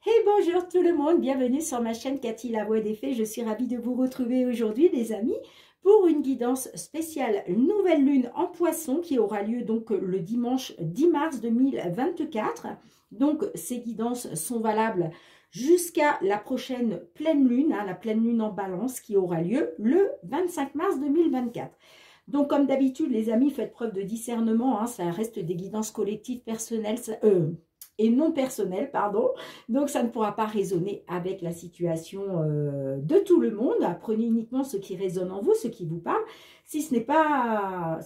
Hey, bonjour tout le monde, bienvenue sur ma chaîne Cathy la voix des fées. Je suis ravie de vous retrouver aujourd'hui les amis pour une guidance spéciale nouvelle lune en poisson qui aura lieu donc le dimanche 10 mars 2024. Donc ces guidances sont valables jusqu'à la prochaine pleine lune, la pleine lune en balance qui aura lieu le 25 mars 2024. Donc comme d'habitude les amis, faites preuve de discernement, ça reste des guidances collectives personnelles, et non personnel, pardon. Donc, ça ne pourra pas résonner avec la situation de tout le monde. Prenez uniquement ce qui résonne en vous, ce qui vous parle. Si ce n'est pas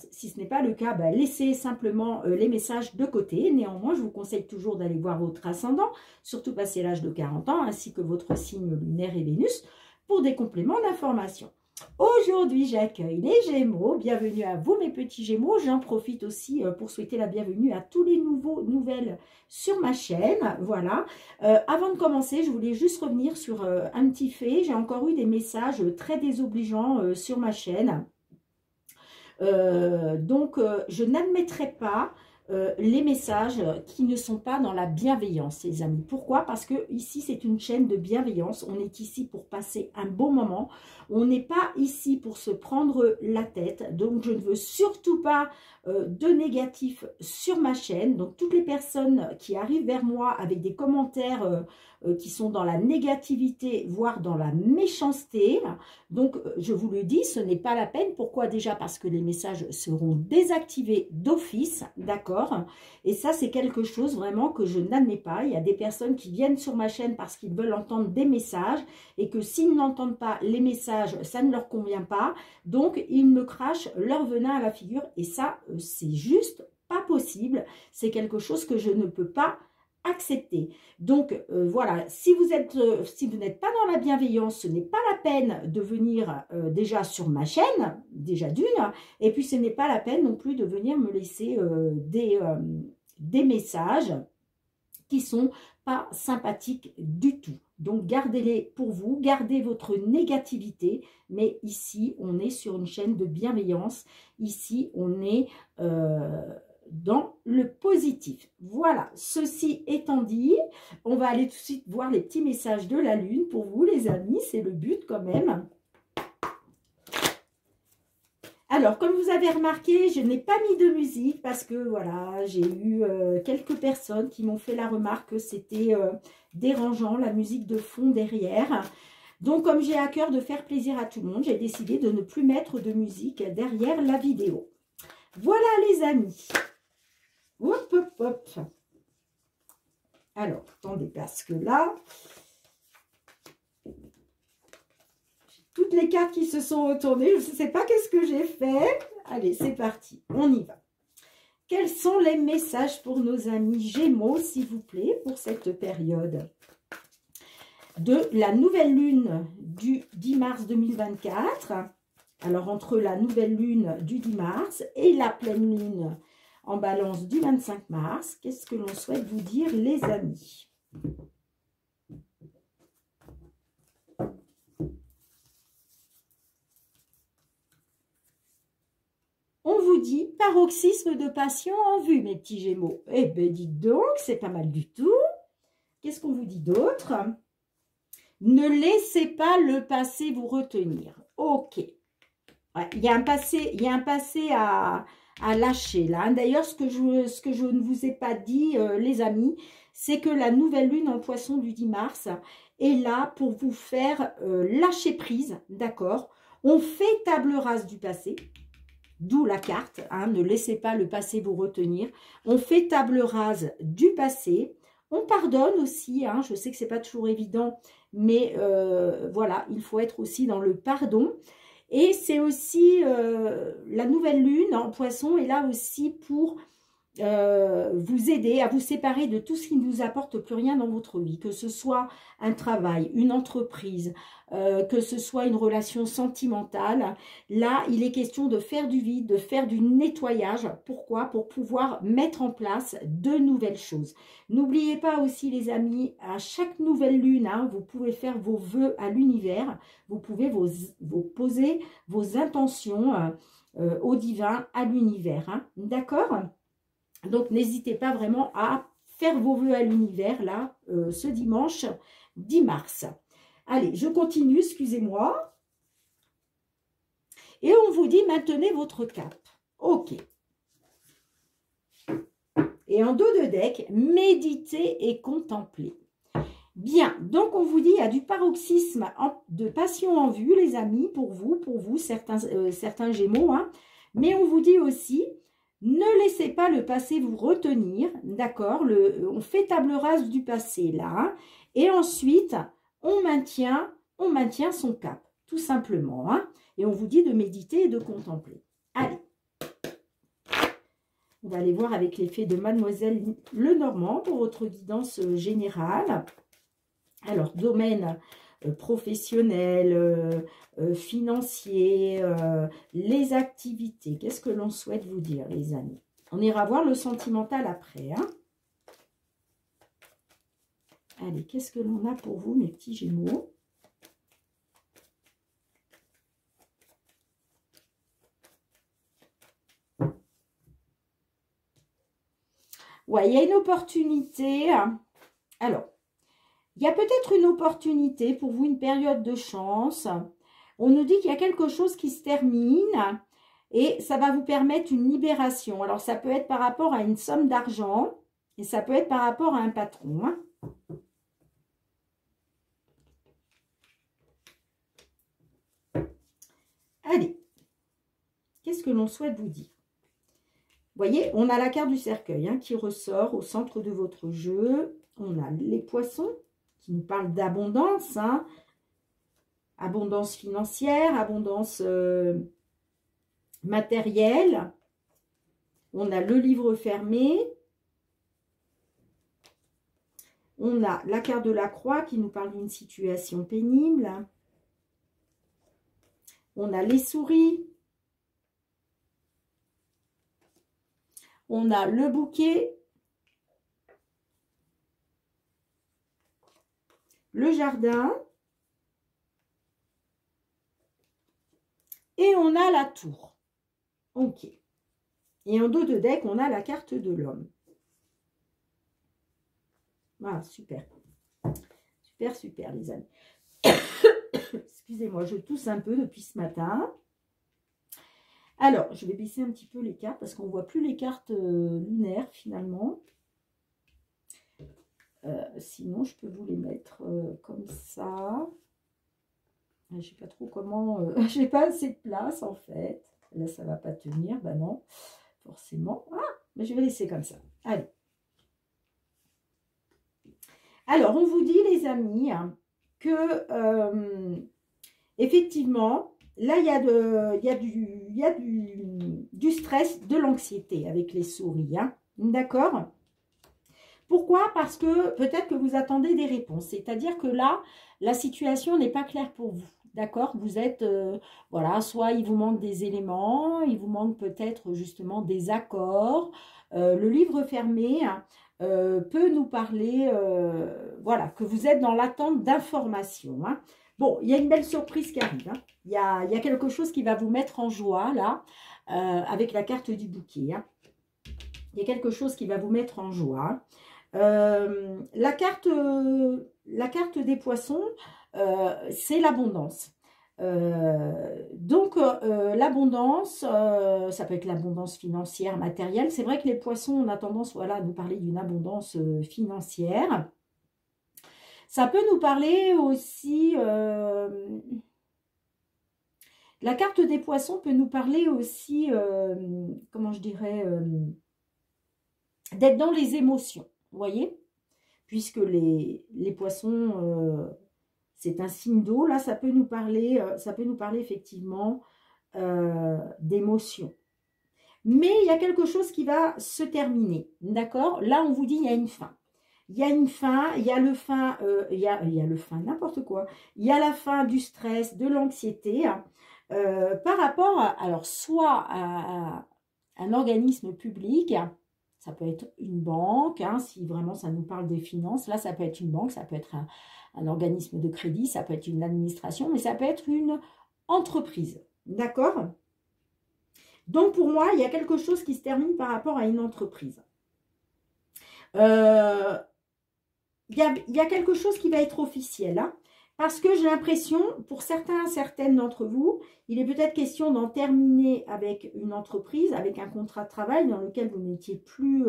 le cas, laissez simplement les messages de côté. Néanmoins, je vous conseille toujours d'aller voir votre ascendant, surtout passé l'âge de 40 ans, ainsi que votre signe lunaire et Vénus, pour des compléments d'information. Aujourd'hui, j'accueille les Gémeaux. Bienvenue à vous, mes petits Gémeaux. J'en profite aussi pour souhaiter la bienvenue à tous les nouvelles sur ma chaîne. Voilà. Avant de commencer, je voulais juste revenir sur un petit fait. J'ai encore eu des messages très désobligeants sur ma chaîne. Donc, je n'admettrai pas les messages qui ne sont pas dans la bienveillance, les amis. Pourquoi? Parce que ici, c'est une chaîne de bienveillance. On est ici pour passer un bon moment. On n'est pas ici pour se prendre la tête. Donc, je ne veux surtout pas de négatif sur ma chaîne. Donc, toutes les personnes qui arrivent vers moi avec des commentaires qui sont dans la négativité, voire dans la méchanceté. Donc, je vous le dis, ce n'est pas la peine. Pourquoi? Déjà parce que les messages seront désactivés d'office, d'accord? Et ça, c'est quelque chose vraiment que je n'admets pas. Il y a des personnes qui viennent sur ma chaîne parce qu'ils veulent entendre des messages et que s'ils n'entendent pas les messages, ça ne leur convient pas. Donc, ils me crachent leur venin à la figure et ça, c'est juste pas possible. C'est quelque chose que je ne peux pas accepter. Donc voilà, si vous n'êtes pas dans la bienveillance, ce n'est pas la peine de venir déjà sur ma chaîne, déjà d'une, et puis ce n'est pas la peine non plus de venir me laisser des messages qui sont pas sympathiques du tout. Donc gardez-les pour vous, gardez votre négativité, mais ici on est sur une chaîne de bienveillance, ici on est dans le positif. Voilà, ceci étant dit, on va aller tout de suite voir les petits messages de la lune pour vous les amis, c'est le but quand même. Alors, comme vous avez remarqué, je n'ai pas mis de musique parce que voilà, j'ai eu quelques personnes qui m'ont fait la remarque que c'était dérangeant, la musique de fond derrière. Donc, comme j'ai à cœur de faire plaisir à tout le monde, j'ai décidé de ne plus mettre de musique derrière la vidéo. Voilà les amis. Hop, hop, hop. Alors, attendez, parce que là, j'ai toutes les cartes qui se sont retournées. Je ne sais pas qu'est-ce que j'ai fait. Allez, c'est parti. On y va. Quels sont les messages pour nos amis Gémeaux, s'il vous plaît, pour cette période de la nouvelle lune du 10 mars 2024. Alors, entre la nouvelle lune du 10 mars et la pleine lune en balance du 25 mars, qu'est-ce que l'on souhaite vous dire, les amis? On vous dit paroxysme de passion en vue, mes petits Gémeaux. Eh bien, dites donc, c'est pas mal du tout. Qu'est-ce qu'on vous dit d'autre? Ne laissez pas le passé vous retenir. Ok. Ouais, il y a un passé à lâcher là. D'ailleurs, ce que je ne vous ai pas dit, les amis, c'est que la nouvelle lune en poisson du 10 mars est là pour vous faire lâcher prise, d'accord? On fait table rase du passé, d'où la carte, ne laissez pas le passé vous retenir. On fait table rase du passé. On pardonne aussi, je sais que c'est pas toujours évident, mais voilà, il faut être aussi dans le pardon. Et c'est aussi la nouvelle lune en poisson est là aussi pour vous aider à vous séparer de tout ce qui ne vous apporte plus rien dans votre vie, que ce soit un travail, une entreprise, que ce soit une relation sentimentale. Là, il est question de faire du vide, de faire du nettoyage. Pourquoi? Pour pouvoir mettre en place de nouvelles choses. N'oubliez pas aussi, les amis, à chaque nouvelle lune, vous pouvez faire vos vœux à l'univers. Vous pouvez vous poser vos intentions au divin, à l'univers. D'accord? Donc, n'hésitez pas vraiment à faire vos vœux à l'univers, là, ce dimanche 10 mars. Allez, je continue, excusez-moi. Et on vous dit, maintenez votre cap. Ok. Et en dos de deck, méditez et contemplez. Bien, donc on vous dit, il y a du paroxysme de passion en vue, les amis, pour vous, certains Gémeaux. Hein. Mais on vous dit aussi, ne laissez pas le passé vous retenir, d'accord? On fait table rase du passé, là. Hein. Et ensuite, on maintient son cap, tout simplement. Hein. Et on vous dit de méditer et de contempler. Allez. On va aller voir avec l'effet de Mademoiselle Lenormand pour votre guidance générale. Alors, domaine professionnel, financier, les activités. Qu'est-ce que l'on souhaite vous dire, les amis? On ira voir le sentimental après. Hein. Allez, qu'est-ce que l'on a pour vous, mes petits Gémeaux? Ouais, il y a une opportunité. Alors, il y a peut-être une opportunité pour vous, une période de chance. On nous dit qu'il y a quelque chose qui se termine et ça va vous permettre une libération. Alors, ça peut être par rapport à une somme d'argent et ça peut être par rapport à un patron. Hein. Allez, qu'est-ce que l'on souhaite vous dire? Vous voyez, on a la carte du cercueil hein, qui ressort au centre de votre jeu. On a les poissons qui nous parlent d'abondance. Hein. Abondance financière, abondance matérielle. On a le livre fermé. On a la carte de la croix qui nous parle d'une situation pénible. On a les souris. On a le bouquet, le jardin et on a la tour. Ok. Et en dos de deck, on a la carte de l'homme. Voilà, super. Super, super, les amis. Excusez-moi, je tousse un peu depuis ce matin. Alors, je vais baisser un petit peu les cartes parce qu'on ne voit plus les cartes lunaires finalement. Sinon, je peux vous les mettre comme ça. Je ne sais pas trop comment... je n'ai pas assez de place en fait. Là, ça ne va pas tenir. Ben non, forcément. Ah, mais je vais laisser comme ça. Allez. Alors, on vous dit les amis que effectivement... Là, il y a du stress, de l'anxiété avec les souris. Hein. D'accord? Pourquoi? Parce que peut-être que vous attendez des réponses. C'est-à-dire que là, la situation n'est pas claire pour vous. D'accord? Vous êtes, voilà, soit il vous manque des éléments, il vous manque peut-être justement des accords. Le livre fermé peut nous parler, voilà, que vous êtes dans l'attente d'informations. Hein. Bon, il y a une belle surprise qui arrive. Hein. Il y a quelque chose qui va vous mettre en joie, là, avec la carte du bouquet. Hein. Il y a quelque chose qui va vous mettre en joie. La carte des poissons, c'est l'abondance. Donc, l'abondance, ça peut être l'abondance financière, matérielle. C'est vrai que les poissons, on a tendance voilà, à nous parler d'une abondance financière. Ça peut nous parler aussi, la carte des poissons peut nous parler aussi, comment je dirais, d'être dans les émotions, vous voyez? Puisque les poissons, c'est un signe d'eau, là ça peut nous parler effectivement d'émotions. Mais il y a quelque chose qui va se terminer, d'accord? Là on vous dit il y a une fin. Il y a une fin, il y a le fin, n'importe quoi. Il y a la fin du stress, de l'anxiété, par rapport à, alors soit à un organisme public, ça peut être une banque, hein, si vraiment ça nous parle des finances, là ça peut être une banque, ça peut être un organisme de crédit, ça peut être une administration, mais ça peut être une entreprise, d'accord? Donc pour moi, il y a quelque chose qui se termine par rapport à une entreprise. Il il y a quelque chose qui va être officiel, hein, parce que j'ai l'impression, pour certaines d'entre vous, il est peut-être question d'en terminer avec une entreprise, avec un contrat de travail dans lequel vous n'étiez plus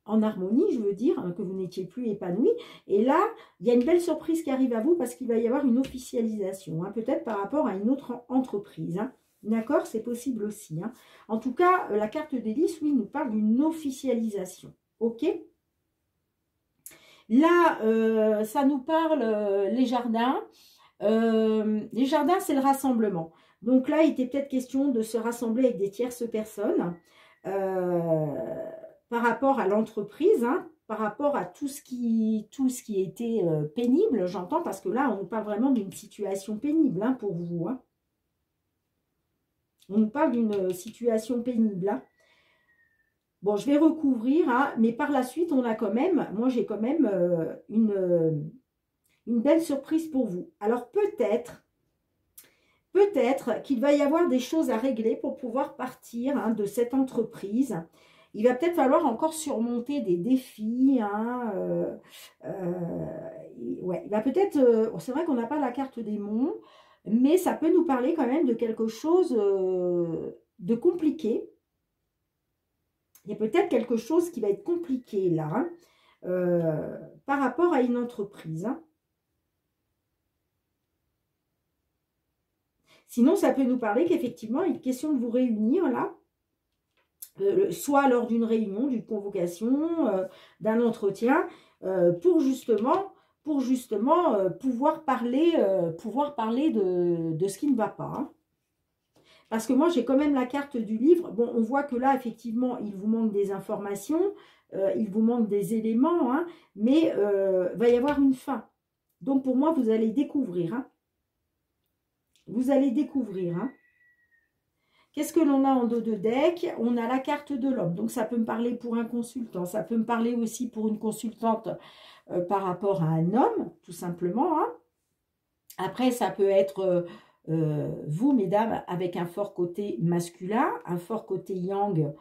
en harmonie, je veux dire, hein, que vous n'étiez plus épanoui. Et là, il y a une belle surprise qui arrive à vous parce qu'il va y avoir une officialisation, hein, peut-être par rapport à une autre entreprise. Hein. D'accord? C'est possible aussi. Hein. En tout cas, la carte des lys, oui, nous parle d'une officialisation. OK? Là, ça nous parle les jardins. Les jardins, c'est le rassemblement. Donc là, il était peut-être question de se rassembler avec des tierces personnes. Par rapport à l'entreprise, hein, par rapport à tout ce qui était pénible, j'entends, parce que là, on nous parle vraiment d'une situation pénible hein, pour vous. Hein. On nous parle d'une situation pénible. Hein. Bon, je vais recouvrir, hein, mais par la suite, on a quand même, moi j'ai quand même une belle surprise pour vous. Alors peut-être qu'il va y avoir des choses à régler pour pouvoir partir hein, de cette entreprise. Il va peut-être falloir encore surmonter des défis. Hein, ouais, il va peut-être... c'est vrai qu'on n'a pas la carte des monts, mais ça peut nous parler quand même de quelque chose de compliqué. Il y a peut-être quelque chose qui va être compliqué là, hein, par rapport à une entreprise. Hein. Sinon, ça peut nous parler qu'effectivement, il est question de vous réunir là, soit lors d'une réunion, d'une convocation, d'un entretien, pour justement pouvoir parler de ce qui ne va pas. Hein. Parce que moi, j'ai quand même la carte du livre. Bon, on voit que là, effectivement, il vous manque des informations, il vous manque des éléments, hein, mais va y avoir une fin. Donc, pour moi, vous allez découvrir. Hein. Vous allez découvrir. Hein. Qu'est-ce que l'on a en dos de deck? On a la carte de l'homme. Donc, ça peut me parler pour un consultant. Ça peut me parler aussi pour une consultante par rapport à un homme, tout simplement. Hein. Après, ça peut être vous, mesdames, avec un fort côté masculin, un fort côté yang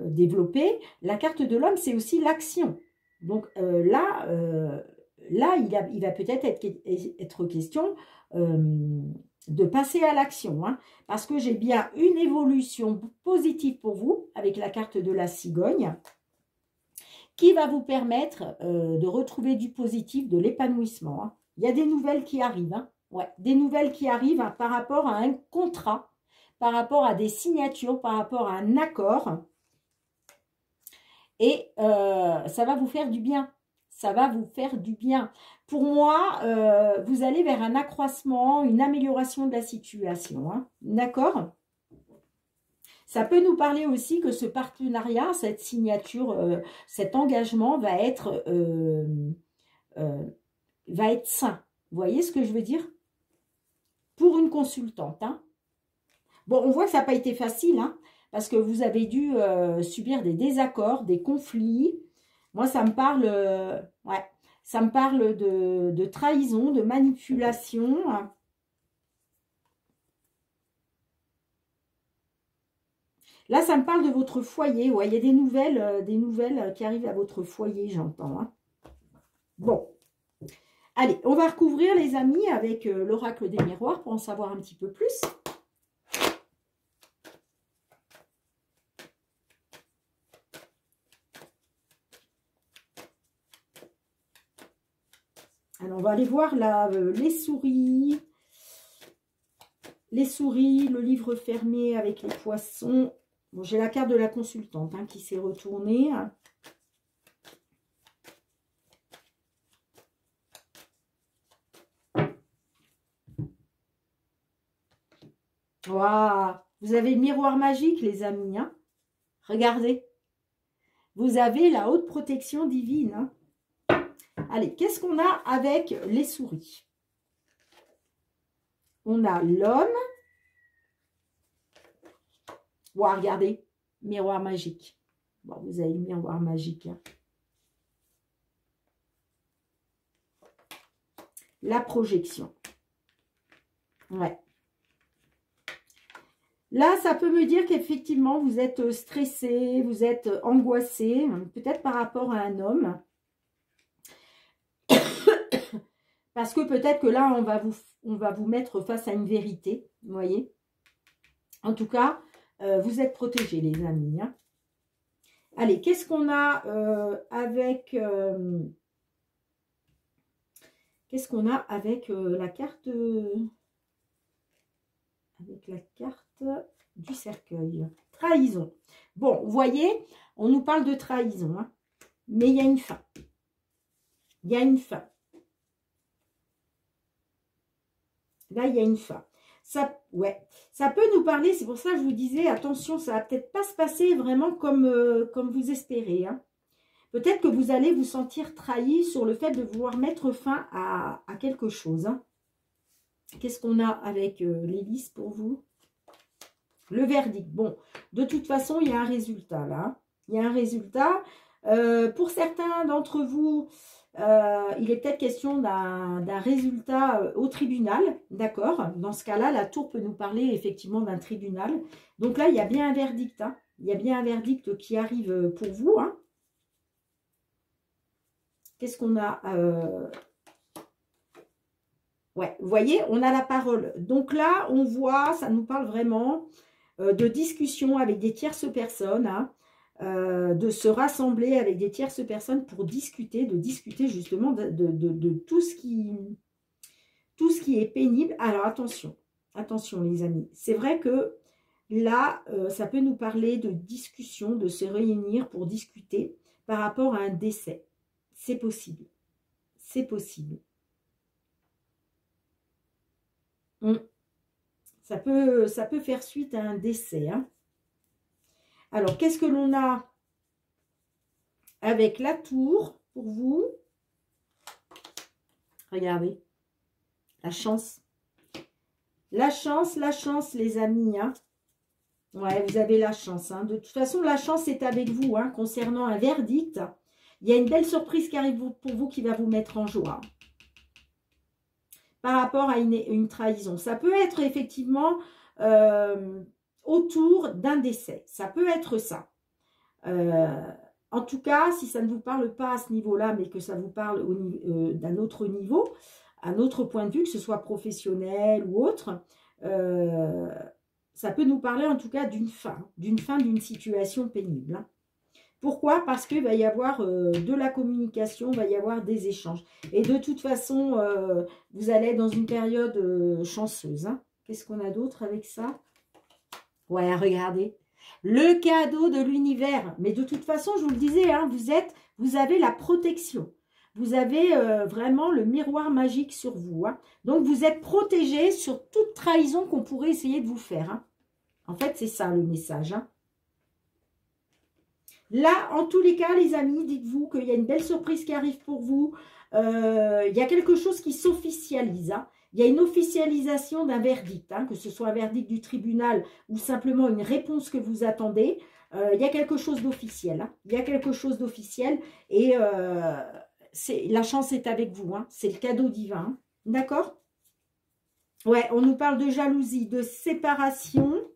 développé. La carte de l'homme, c'est aussi l'action. Donc là, il va peut-être être question de passer à l'action, hein, parce que j'ai bien une évolution positive pour vous avec la carte de la cigogne qui va vous permettre de retrouver du positif, de l'épanouissement. Hein. Il y a des nouvelles qui arrivent, hein. Ouais, des nouvelles qui arrivent hein, par rapport à un contrat, par rapport à des signatures, par rapport à un accord. Et ça va vous faire du bien. Ça va vous faire du bien. Pour moi, vous allez vers un accroissement, une amélioration de la situation. Hein. D'accord ? Ça peut nous parler aussi que ce partenariat, cette signature, cet engagement va être sain. Vous voyez ce que je veux dire? Pour une consultante. Hein. Bon, on voit que ça n'a pas été facile, hein, parce que vous avez dû subir des désaccords, des conflits. Moi, ça me parle, ouais, ça me parle de trahison, de manipulation. Hein. Là, ça me parle de votre foyer. Ouais, il y a des nouvelles qui arrivent à votre foyer, j'entends. Hein. Bon. Allez, on va recouvrir, les amis, avec l'oracle des miroirs pour en savoir un petit peu plus. Alors, on va aller voir là, les souris. Les souris, le livre fermé avec les poissons. Bon, j'ai la carte de la consultante hein, qui s'est retournée. Waouh, vous avez le miroir magique, les amis. Hein. Regardez. Vous avez la haute protection divine. Hein. Allez, qu'est-ce qu'on a avec les souris? On a l'homme. Waouh, regardez. Miroir magique. Bon, vous avez le miroir magique. Hein. La projection. Ouais. Là, ça peut me dire qu'effectivement, vous êtes stressé, vous êtes angoissé, peut-être par rapport à un homme. Parce que peut-être que là, on va vous mettre face à une vérité, vous voyez. En tout cas, vous êtes protégés, les amis. Hein. Allez, qu'est-ce qu'on a avec... qu'est-ce qu'on a avec la carte... avec la carte du cercueil. Trahison. Bon, vous voyez, on nous parle de trahison. Hein, mais il y a une fin. Il y a une fin. Là, il y a une fin. Ça, ouais, ça peut nous parler, c'est pour ça que je vous disais, attention, ça va peut-être pas se passer vraiment comme, comme vous espérez. Hein. Peut-être que vous allez vous sentir trahi sur le fait de vouloir mettre fin à quelque chose. Hein. Qu'est-ce qu'on a avec l'hélice pour vous? Le verdict. Bon, de toute façon, il y a un résultat là. Il y a un résultat. Pour certains d'entre vous... il est peut-être question d'un résultat au tribunal, d'accord? Dans ce cas-là, la tour peut nous parler effectivement d'un tribunal. Donc là, il y a bien un verdict. Hein. Il y a bien un verdict qui arrive pour vous. Hein. Qu'est-ce qu'on a Ouais, vous voyez, on a la parole. Donc là, on voit, ça nous parle vraiment de discussion avec des tierces personnes, hein. De se rassembler avec des tierces personnes pour discuter, justement de tout ce qui est pénible. Alors attention, attention les amis, c'est vrai que là, ça peut nous parler de discussion, de se réunir pour discuter par rapport à un décès. C'est possible, c'est possible. Ça peut faire suite à un décès, hein. Alors, qu'est-ce que l'on a avec la tour pour vous? Regardez. La chance. La chance, les amis. Hein. Ouais, vous avez la chance. Hein. De toute façon, la chance est avec vous. Hein, concernant un verdict, il y a une belle surprise qui arrive pour vous qui va vous mettre en joie. Par rapport à une trahison. Ça peut être effectivement... autour d'un décès. Ça peut être ça. En tout cas, si ça ne vous parle pas à ce niveau-là, mais que ça vous parle d'un autre niveau, un autre point de vue, que ce soit professionnel ou autre, ça peut nous parler en tout cas d'une fin d'une situation pénible. Hein. Pourquoi? Parce qu'il va y avoir de la communication, il va y avoir des échanges. Et de toute façon, vous allez être dans une période chanceuse. Hein. Qu'est-ce qu'on a d'autre avec ça? Ouais, regardez. Le cadeau de l'univers. Mais de toute façon, je vous le disais, hein, vous avez la protection. Vous avez vraiment le miroir magique sur vous. Hein. Donc, vous êtes protégé sur toute trahison qu'on pourrait essayer de vous faire. Hein. En fait, c'est ça le message. Hein. Là, en tous les cas, les amis, dites-vous qu'il y a une belle surprise qui arrive pour vous. Il y a quelque chose qui s'officialise. Hein. Il y a une officialisation d'un verdict, hein, que ce soit un verdict du tribunal ou simplement une réponse que vous attendez. Il y a quelque chose d'officiel. Hein. Il y a quelque chose d'officiel et la chance est avec vous. Hein. C'est le cadeau divin. Hein. D'accord? Ouais, on nous parle de jalousie, de séparation.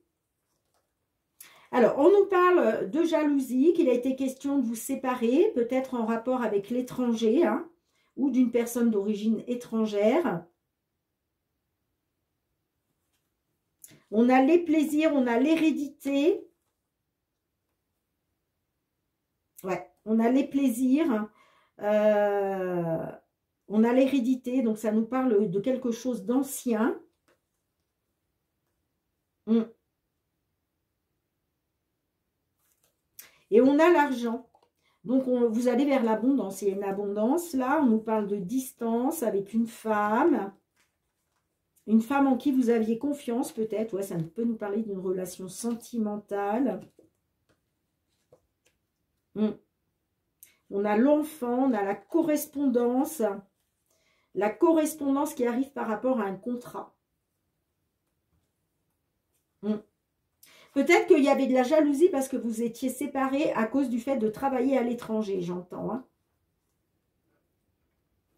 Alors, on nous parle de jalousie, qu'il a été question de vous séparer, peut-être en rapport avec l'étranger, hein, ou d'une personne d'origine étrangère. On a les plaisirs, on a l'hérédité. Ouais, on a les plaisirs. On a l'hérédité, donc ça nous parle de quelque chose d'ancien. Et on a l'argent. Donc, vous allez vers l'abondance. Il y a une abondance. Là, on nous parle de distance avec une femme. Une femme en qui vous aviez confiance, peut-être. Ouais, ça peut nous parler d'une relation sentimentale. On a l'enfant, on a la correspondance. La correspondance qui arrive par rapport à un contrat. Peut-être qu'il y avait de la jalousie parce que vous étiez séparés à cause du fait de travailler à l'étranger, j'entends. Hein.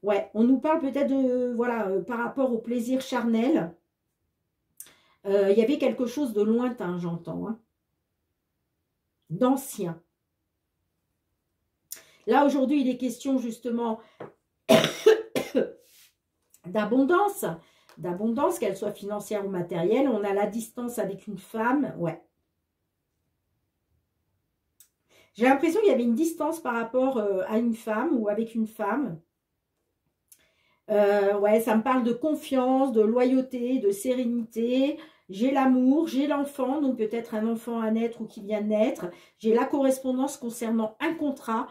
Ouais, on nous parle peut-être de, voilà, par rapport au plaisir charnel. Il y avait quelque chose de lointain, j'entends, hein, d'ancien. Là, aujourd'hui, il est question justement d'abondance, qu'elle soit financière ou matérielle. On a la distance avec une femme, ouais. J'ai l'impression qu'il y avait une distance par rapport à une femme ou avec une femme. Ouais, ça me parle de confiance, de loyauté, de sérénité. J'ai l'amour, j'ai l'enfant, donc peut-être un enfant à naître ou qui vient de naître. J'ai la correspondance concernant un contrat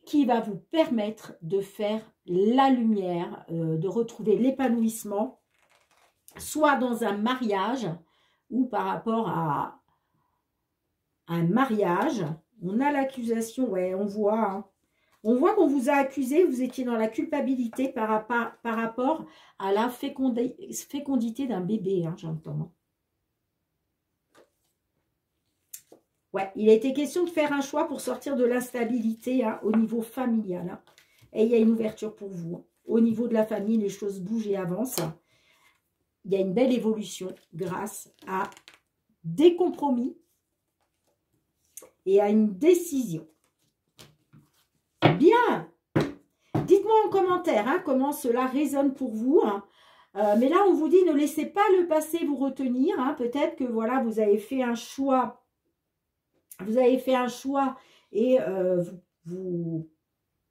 qui va vous permettre de faire la lumière, de retrouver l'épanouissement, soit dans un mariage ou par rapport à un mariage. On a l'accusation, ouais, on voit, hein. On voit qu'on vous a accusé, vous étiez dans la culpabilité par rapport à la fécondité d'un bébé, hein, j'entends. Ouais, il a été question de faire un choix pour sortir de l'instabilité, hein, au niveau familial, hein. Et il y a une ouverture pour vous, hein. Au niveau de la famille, les choses bougent et avancent. Il y a une belle évolution grâce à des compromis et à une décision. Bien. Dites-moi en commentaire, hein, comment cela résonne pour vous, hein. Mais là, on vous dit, ne laissez pas le passé vous retenir, hein. Peut-être que voilà, vous avez fait un choix. Vous avez fait un choix et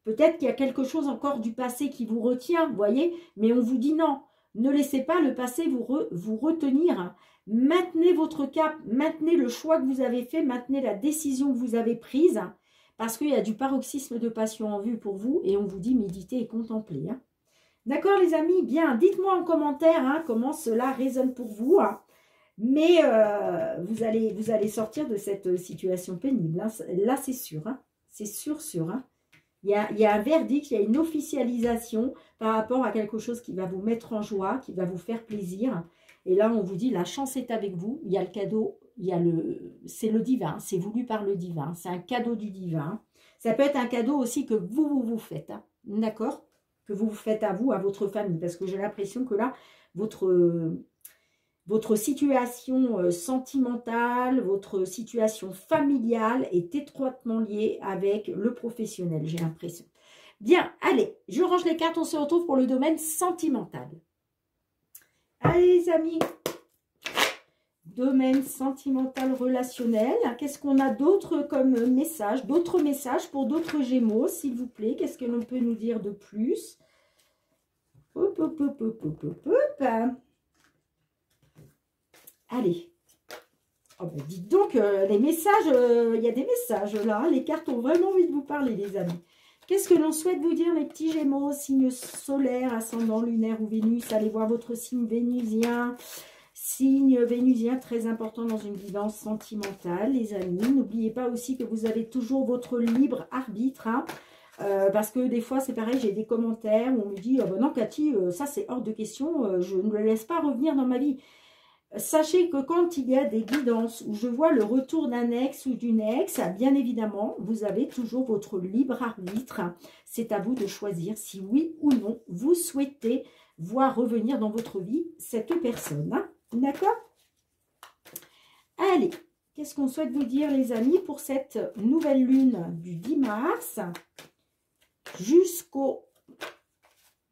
peut-être qu'il y a quelque chose encore du passé qui vous retient, vous voyez. Mais on vous dit non, ne laissez pas le passé vous retenir, hein. Maintenez votre cap, maintenez le choix que vous avez fait, maintenez la décision que vous avez prise, hein. Parce qu'il y a du paroxysme de passion en vue pour vous et on vous dit méditer et contempler, hein. D'accord les amis? Bien, dites-moi en commentaire, hein, comment cela résonne pour vous, hein. Mais vous allez sortir de cette situation pénible, hein. Là c'est sûr, hein. C'est sûr, hein. Il y a un verdict, il y a une officialisation par rapport à quelque chose qui va vous mettre en joie, qui va vous faire plaisir. Et là on vous dit la chance est avec vous, il y a le cadeau. C'est le divin, c'est voulu par le divin, c'est un cadeau du divin. Ça peut être un cadeau aussi que vous faites, hein, d'accord? Que vous faites à vous, à votre famille, parce que j'ai l'impression que là, votre situation sentimentale, votre situation familiale est étroitement liée avec le professionnel, j'ai l'impression. Bien, allez, je range les cartes, on se retrouve pour le domaine sentimental. Allez les amis, domaine sentimental relationnel. Qu'est-ce qu'on a d'autre comme message? D'autres messages pour d'autres Gémeaux, s'il vous plaît. Qu'est-ce que l'on peut nous dire de plus? Hop, hop, hop, hop, hop, hop, hop. Allez. Oh ben dites donc, les messages, il y a des messages là. Hein. Les cartes ont vraiment envie de vous parler, les amis. Qu'est-ce que l'on souhaite vous dire, les petits Gémeaux? Signe solaire, ascendant, lunaire ou Vénus. Allez voir votre signe vénusien. Signe vénusien très important dans une guidance sentimentale, les amis. N'oubliez pas aussi que vous avez toujours votre libre arbitre, hein, parce que des fois, c'est pareil, j'ai des commentaires où on me dit oh ben non, Cathy, ça c'est hors de question, je ne le laisse pas revenir dans ma vie. Sachez que quand il y a des guidances où je vois le retour d'un ex ou d'une ex, bien évidemment, vous avez toujours votre libre arbitre. C'est à vous de choisir si oui ou non vous souhaitez voir revenir dans votre vie cette personne, hein. D'accord? Allez, qu'est-ce qu'on souhaite vous dire, les amis, pour cette nouvelle lune du 10 mars jusqu'au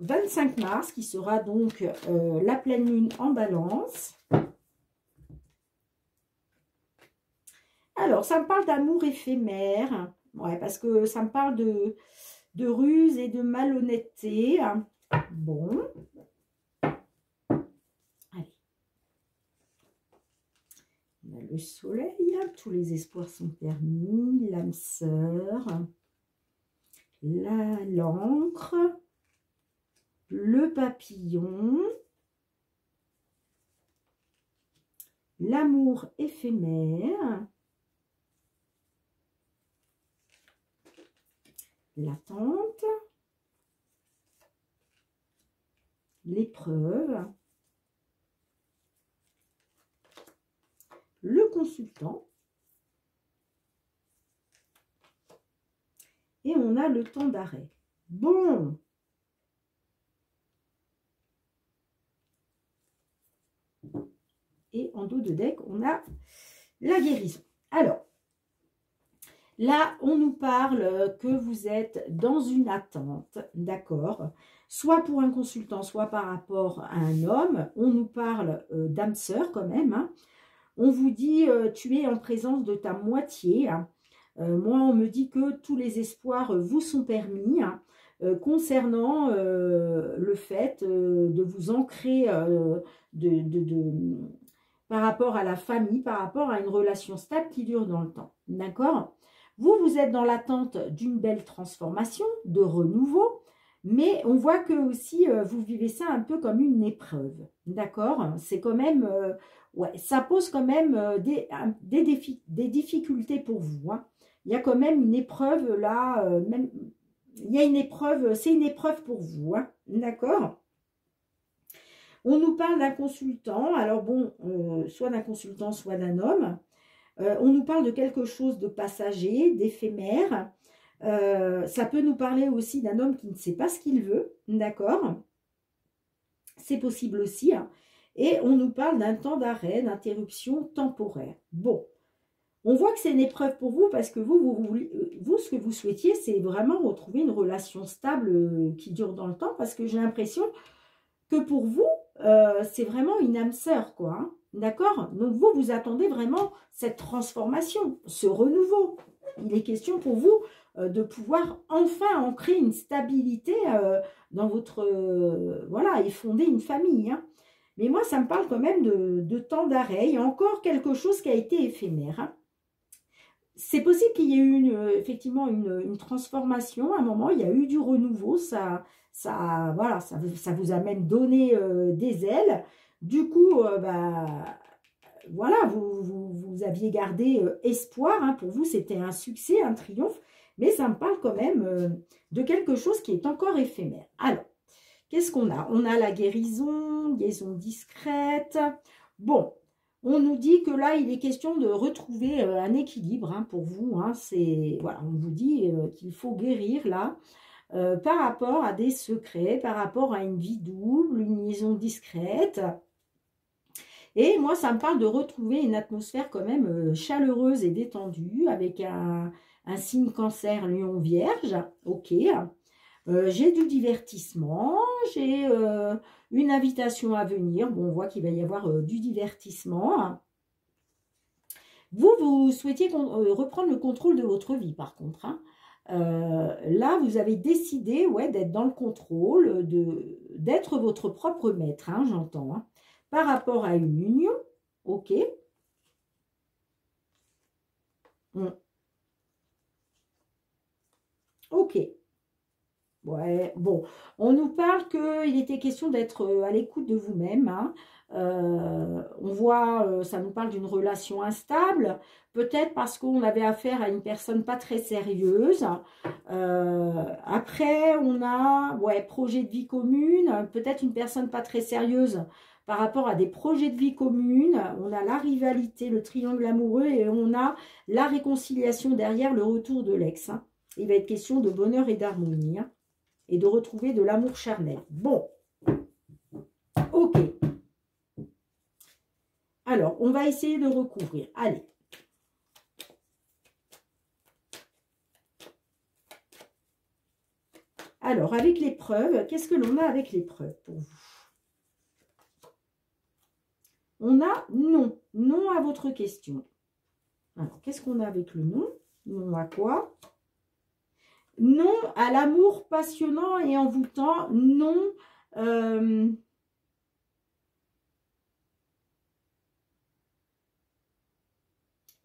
25 mars, qui sera donc la pleine lune en balance. Alors, ça me parle d'amour éphémère. Ouais, parce que ça me parle de ruse et de malhonnêteté. Bon. Le soleil, tous les espoirs sont permis, l'âme sœur, l'encre, le papillon, l'amour éphémère, l'attente, l'épreuve, le consultant, et on a le temps d'arrêt. Bon. Et en dos de deck, on a la guérison. Alors, là, on nous parle que vous êtes dans une attente, d'accord? Soit pour un consultant, soit par rapport à un homme. On nous parle d'âme sœur quand même, hein. On vous dit, tu es en présence de ta moitié, hein. Moi, on me dit que tous les espoirs vous sont permis, hein, concernant le fait de vous ancrer par rapport à la famille, par rapport à une relation stable qui dure dans le temps. D'accord? Vous, vous êtes dans l'attente d'une belle transformation, de renouveau, mais on voit que aussi vous vivez ça un peu comme une épreuve. D'accord? C'est quand même, ouais, ça pose quand même des difficultés pour vous, hein. Il y a quand même une épreuve là, même, il y a une épreuve, c'est une épreuve pour vous, hein. D'accord? On nous parle d'un consultant, alors bon, soit d'un consultant, soit d'un homme. On nous parle de quelque chose de passager, d'éphémère. Ça peut nous parler aussi d'un homme qui ne sait pas ce qu'il veut, d'accord? C'est possible aussi, hein. Et on nous parle d'un temps d'arrêt, d'interruption temporaire. Bon, on voit que c'est une épreuve pour vous parce que vous, ce que vous souhaitiez, c'est vraiment retrouver une relation stable qui dure dans le temps, parce que j'ai l'impression que pour vous, c'est vraiment une âme sœur, quoi, hein. D'accord? Donc vous, vous attendez vraiment cette transformation, ce renouveau. Il est question pour vous de pouvoir enfin ancrer une stabilité dans votre... voilà, et fonder une famille, hein. Mais moi, ça me parle quand même de temps d'arrêt. Il y a encore quelque chose qui a été éphémère, hein. C'est possible qu'il y ait eu effectivement une transformation. À un moment, il y a eu du renouveau. Voilà, ça vous a même donné des ailes. Du coup, voilà, vous aviez gardé espoir, hein. Pour vous, c'était un succès, un triomphe. Mais ça me parle quand même de quelque chose qui est encore éphémère. Alors, qu'est-ce qu'on a? On a la guérison discrète. Bon. On nous dit que là, il est question de retrouver un équilibre, hein, pour vous, hein. Voilà, on vous dit qu'il faut guérir là par rapport à des secrets, par rapport à une vie double, une liaison discrète. Et moi, ça me parle de retrouver une atmosphère quand même chaleureuse et détendue avec un signe cancer, lion, vierge. Ok. J'ai du divertissement, j'ai une invitation à venir. Bon, on voit qu'il va y avoir du divertissement. Vous souhaitiez reprendre le contrôle de votre vie, par contre, hein. Là, vous avez décidé, ouais, d'être dans le contrôle, d'être votre propre maître, hein, j'entends, hein, par rapport à une union. Ok. Ok. Ouais, bon, on nous parle qu'il était question d'être à l'écoute de vous-même, hein. On voit, ça nous parle d'une relation instable, peut-être parce qu'on avait affaire à une personne pas très sérieuse. Après, on a, ouais, projet de vie commune, peut-être une personne pas très sérieuse par rapport à des projets de vie commune. On a la rivalité, le triangle amoureux, et on a la réconciliation derrière, le retour de l'ex, hein. Il va être question de bonheur et d'harmonie, hein, et de retrouver de l'amour charnel. Bon, ok. Alors, on va essayer de recouvrir. Allez. Alors, avec l'épreuve, qu'est-ce que l'on a avec l'épreuve pour vous? On a non. Non à votre question. Alors, qu'est-ce qu'on a avec le non? Non à quoi? Non à l'amour passionnant et envoûtant. Non.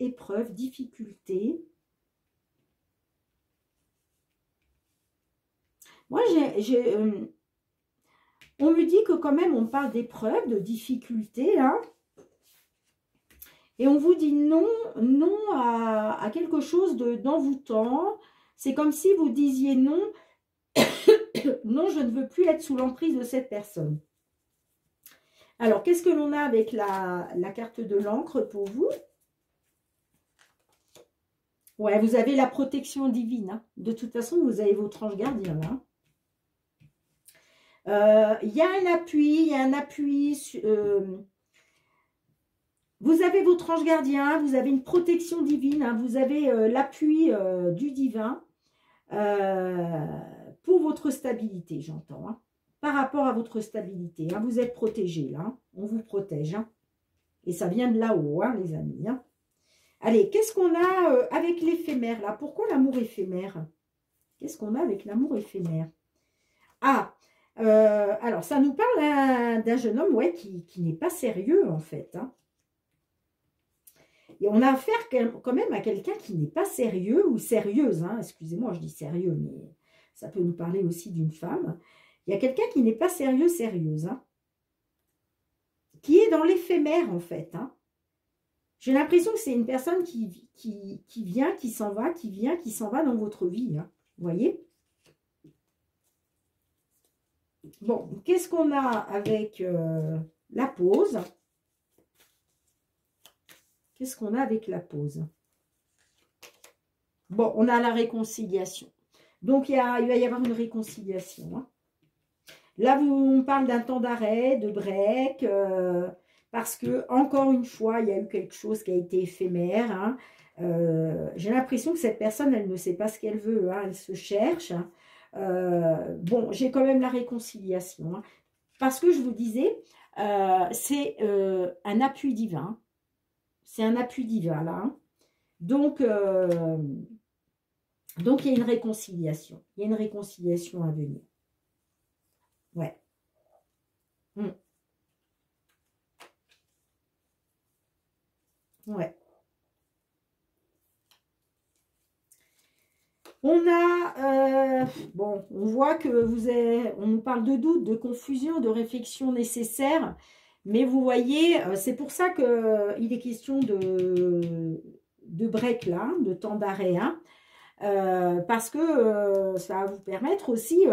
Épreuve, difficulté. Moi, on me dit que quand même, on parle d'épreuve, de difficulté, hein. Et on vous dit non, non à quelque chose d'envoûtant. C'est comme si vous disiez non, non, je ne veux plus être sous l'emprise de cette personne. Alors, qu'est-ce que l'on a avec la carte de l'encre pour vous? Ouais, vous avez la protection divine, hein. De toute façon, vous avez votre ange gardien là. Il y a un appui, Vous avez votre ange gardien, vous avez une protection divine, hein, vous avez l'appui du divin pour votre stabilité, j'entends. Hein, par rapport à votre stabilité, hein, vous êtes protégé là, hein, on vous protège. Hein, et ça vient de là-haut, hein, les amis. Hein. Allez, qu'est-ce qu'on a avec l'éphémère là? Pourquoi l'amour éphémère? Qu'est-ce qu'on a avec l'amour éphémère? Ah, alors ça nous parle d'un jeune homme ouais, qui n'est pas sérieux en fait. Hein. Et on a affaire quand même à quelqu'un qui n'est pas sérieux ou sérieuse. Hein. Excusez-moi, je dis sérieux, mais ça peut nous parler aussi d'une femme. Il y a quelqu'un qui n'est pas sérieux, sérieuse. Hein. Qui est dans l'éphémère en fait. Hein. J'ai l'impression que c'est une personne qui vient, qui s'en va, qui vient, qui s'en va dans votre vie. Hein. Vous voyez? Bon, qu'est-ce qu'on a avec la pause? Qu'est-ce qu'on a avec la pause? Bon, on a la réconciliation. Donc, il va y avoir une réconciliation. Hein. Là, on parle d'un temps d'arrêt, de break, parce que, encore une fois, il y a eu quelque chose qui a été éphémère. Hein. J'ai l'impression que cette personne, elle ne sait pas ce qu'elle veut. Hein. Elle se cherche. Hein. Bon, j'ai quand même la réconciliation. Hein. Parce que je vous disais, c'est un appui divin. C'est un appui divin, là. Hein. Donc, il y a une réconciliation. Il y a une réconciliation à venir. Ouais. Ouais. On a, bon, on voit que on nous parle de doute, de confusion, de réflexion nécessaire. Mais vous voyez, c'est pour ça qu'il est question de break là, de temps d'arrêt. Hein, parce que ça va vous permettre aussi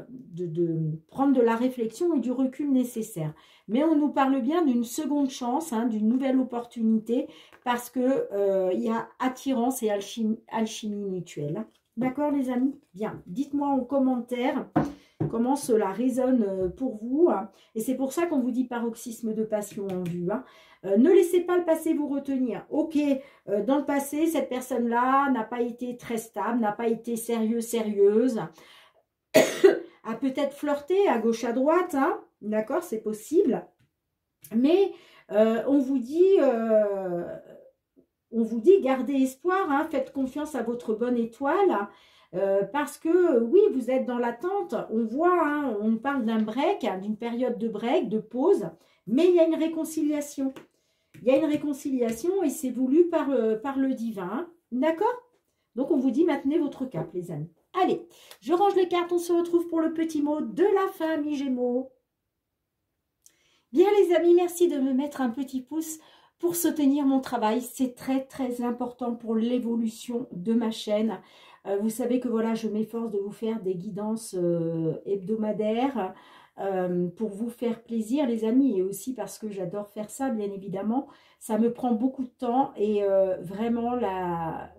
de prendre de la réflexion et du recul nécessaire. Mais on nous parle bien d'une seconde chance, hein, d'une nouvelle opportunité, parce que il y a attirance et alchimie mutuelle. Hein. D'accord les amis? Bien, dites-moi en commentaire comment cela résonne pour vous. Hein. Et c'est pour ça qu'on vous dit paroxysme de passion en vue. Hein. Ne laissez pas le passé vous retenir. Ok, dans le passé, cette personne-là n'a pas été très stable, n'a pas été sérieuse, a peut-être flirté à gauche à droite, hein. D'accord, c'est possible. Mais on vous dit gardez espoir, hein, faites confiance à votre bonne étoile. Parce que oui, vous êtes dans l'attente, on voit, hein, on parle d'un break, hein, d'une période de break, de pause, mais il y a une réconciliation. Il y a une réconciliation et c'est voulu par le divin, d'accord? Donc on vous dit maintenez votre cap les amis. Allez, je range les cartes, on se retrouve pour le petit mot de la fin, mes Gémeaux. Bien les amis, merci de me mettre un petit pouce pour soutenir mon travail, c'est très très important pour l'évolution de ma chaîne. Vous savez que voilà, je m'efforce de vous faire des guidances hebdomadaires pour vous faire plaisir les amis et aussi parce que j'adore faire ça bien évidemment. Ça me prend beaucoup de temps et vraiment la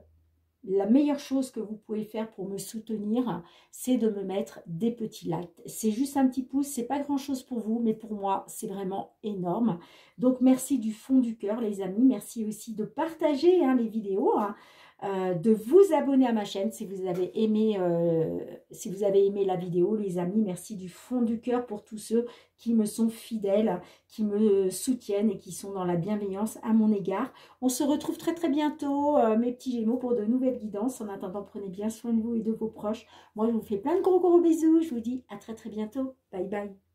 meilleure chose que vous pouvez faire pour me soutenir, c'est de me mettre des petits likes. C'est juste un petit pouce, c'est pas grand chose pour vous, mais pour moi, c'est vraiment énorme. Donc, merci du fond du cœur, les amis. Merci aussi de partager hein, les vidéos, hein, de vous abonner à ma chaîne si vous avez aimé la vidéo, les amis. Merci du fond du cœur pour tous ceux qui me sont fidèles, qui me soutiennent et qui sont dans la bienveillance à mon égard. On se retrouve très très bientôt, mes petits Gémeaux, pour de nouvelles guidances. En attendant, prenez bien soin de vous et de vos proches. Moi, je vous fais plein de gros bisous. Je vous dis à très très bientôt. Bye bye.